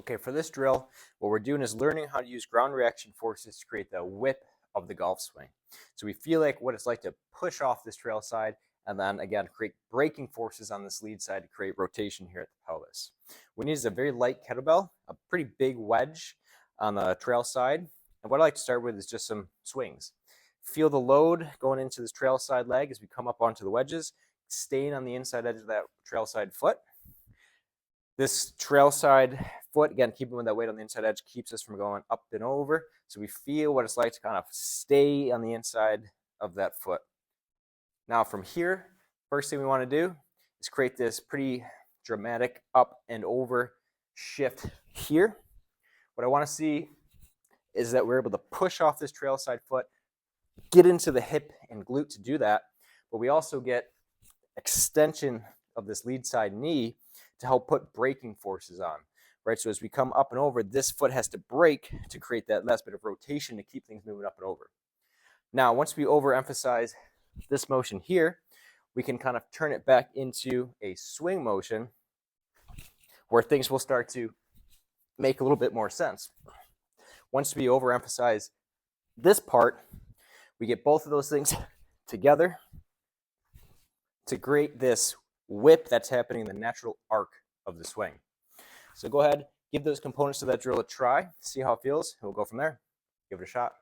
Okay, for this drill, what we're doing is learning how to use ground reaction forces to create the whip of the golf swing. So we feel like what it's like to push off this trail side and then again create braking forces on this lead side to create rotation here at the pelvis. We need is a very light kettlebell, a pretty big wedge on the trail side. And what I like to start with is just some swings. Feel the load going into this trail side leg as we come up onto the wedges, staying on the inside edge of that trail side foot. This trail side foot, again, keeping with that weight on the inside edge, keeps us from going up and over. So we feel what it's like to kind of stay on the inside of that foot. Now from here, first thing we want to do is create this pretty dramatic up and over shift here. What I want to see is that we're able to push off this trail side foot, get into the hip and glute to do that, but we also get extension of this lead side knee to help put braking forces on, right? So as we come up and over, this foot has to brake to create that last bit of rotation to keep things moving up and over. Now, once we overemphasize this motion here, we can kind of turn it back into a swing motion where things will start to make a little bit more sense. Once we overemphasize this part, we get both of those things together to create this whip that's happening in the natural arc of the swing. So go ahead, give those components to that drill a try, see how it feels, and we'll go from there. Give it a shot.